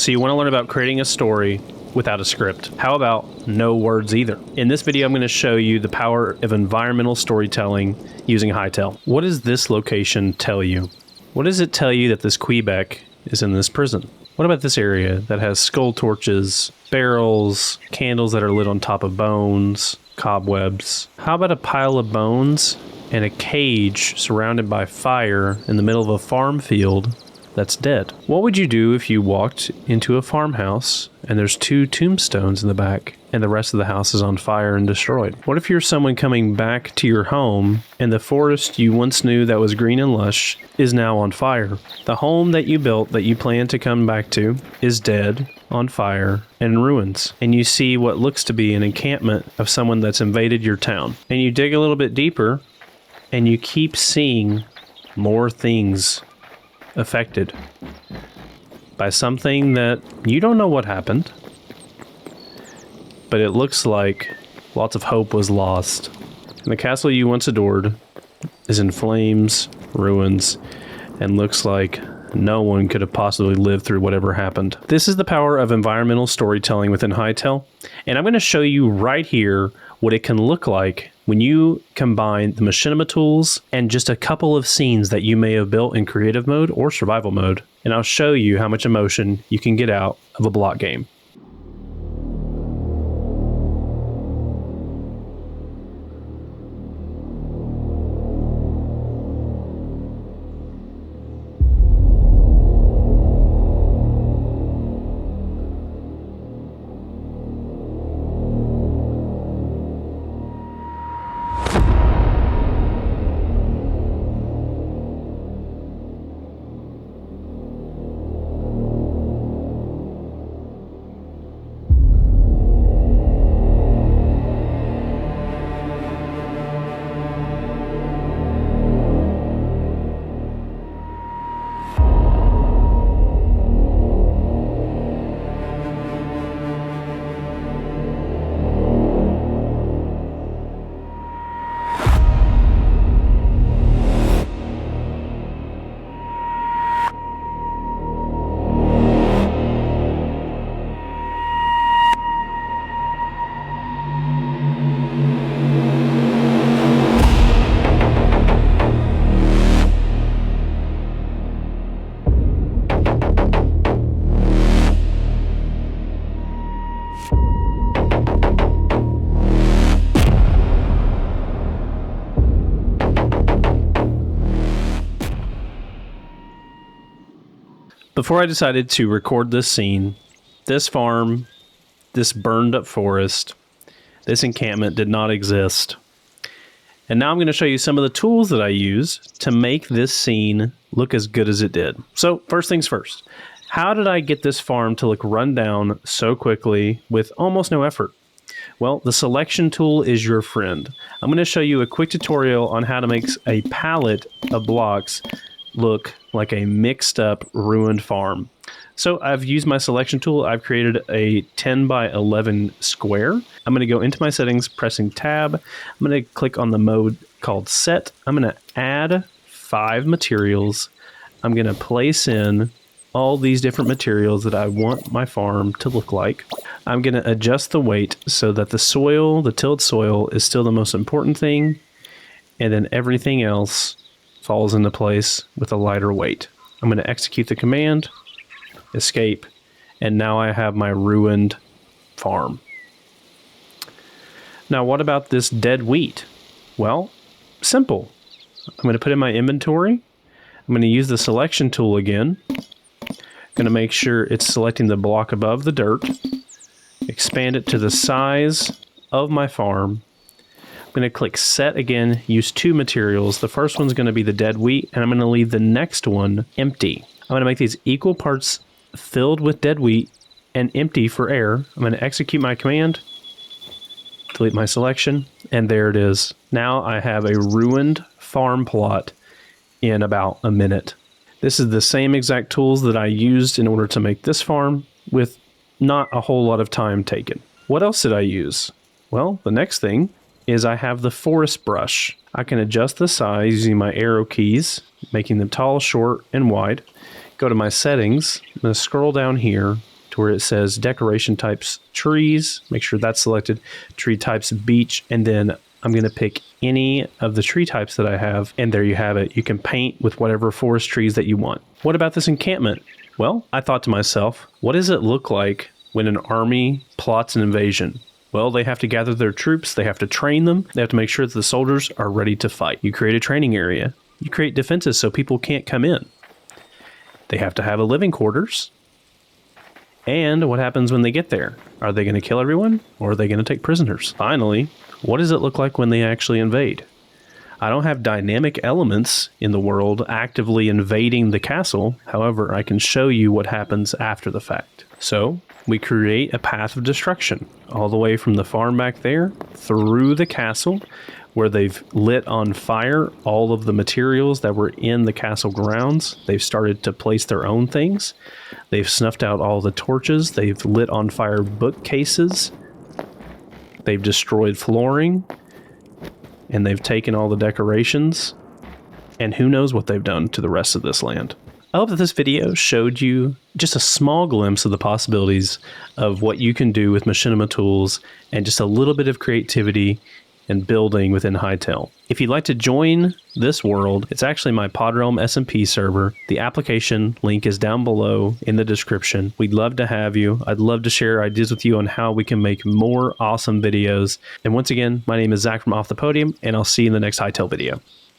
So you want to learn about creating a story without a script. How about no words either? In this video, I'm going to show you the power of environmental storytelling using HYTALE. What does this location tell you? What does it tell you that this Quebec is in this prison? What about this area that has skull torches, barrels, candles that are lit on top of bones, cobwebs? How about a pile of bones and a cage surrounded by fire in the middle of a farm field that's dead? What would you do if you walked into a farmhouse and there's 2 tombstones in the back and the rest of the house is on fire and destroyed? What if you're someone coming back to your home and the forest you once knew that was green and lush is now on fire? The home that you built that you plan to come back to is dead, on fire, and in ruins. And you see what looks to be an encampment of someone that's invaded your town. And you dig a little bit deeper and you keep seeing more things affected by something that you don't know what happened, but it looks like lots of hope was lost. And the castle you once adored is in flames, ruins, and looks like no one could have possibly lived through whatever happened. This is the power of environmental storytelling within HYTALE, and I'm going to show you right here what it can look like when you combine the machinima tools and just a couple of scenes that you may have built in creative mode or survival mode. And I'll show you how much emotion you can get out of a block game. Before I decided to record this scene, this farm, this burned up forest, this encampment did not exist. And now I'm going to show you some of the tools that I use to make this scene look as good as it did. So first things first, how did I get this farm to look run down so quickly with almost no effort? Well, the selection tool is your friend. I'm going to show you a quick tutorial on how to make a palette of blocks look like a mixed up ruined farm. So I've used my selection tool. I've created a 10 by 11 square. I'm going to go into my settings, pressing tab. I'm going to click on the mode called set. I'm going to add 5 materials. I'm going to place in all these different materials that I want my farm to look like. I'm going to adjust the weight so that the soil, the tilled soil, is still the most important thing, and then everything else falls into place with a lighter weight. I'm going to execute the command, escape, and now I have my ruined farm. Now what about this dead wheat? Well, simple. I'm going to put in my inventory. I'm going to use the selection tool again. I'm going to make sure it's selecting the block above the dirt, expand it to the size of my farm. I'm going to click set again, use 2 materials. The first one's going to be the dead wheat, and I'm going to leave the next one empty. I'm going to make these equal parts filled with dead wheat and empty for air. I'm going to execute my command, delete my selection, and there it is. Now I have a ruined farm plot in about a minute. This is the same exact tools that I used in order to make this farm with not a whole lot of time taken. What else did I use? Well, the next thing is I have the forest brush. I can adjust the size using my arrow keys, making them tall, short, and wide. Go to my settings. I'm going to scroll down here, to where it says decoration types trees. Make sure that's selected. Tree types beech, and then I'm going to pick any of the tree types that I have, and there you have it. You can paint with whatever forest trees that you want. What about this encampment? Well, I thought to myself, what does it look like when an army plots an invasion? Well, they have to gather their troops, they have to train them, they have to make sure that the soldiers are ready to fight. You create a training area. You create defenses so people can't come in. They have to have a living quarters. And what happens when they get there? Are they going to kill everyone, or are they going to take prisoners? Finally, what does it look like when they actually invade? I don't have dynamic elements in the world actively invading the castle. However, I can show you what happens after the fact. So we create a path of destruction all the way from the farm back there through the castle, where they've lit on fire all of the materials that were in the castle grounds. They've started to place their own things. They've snuffed out all the torches. They've lit on fire bookcases. They've destroyed flooring. And they've taken all the decorations. And who knows what they've done to the rest of this land. I hope that this video showed you just a small glimpse of the possibilities of what you can do with machinima tools and just a little bit of creativity and building within HYTALE. If you'd like to join this world, it's actually my PodRealm SMP server. The application link is down below in the description. We'd love to have you. I'd love to share ideas with you on how we can make more awesome videos. And once again, my name is Zach from Off the Podium, and I'll see you in the next HYTALE video.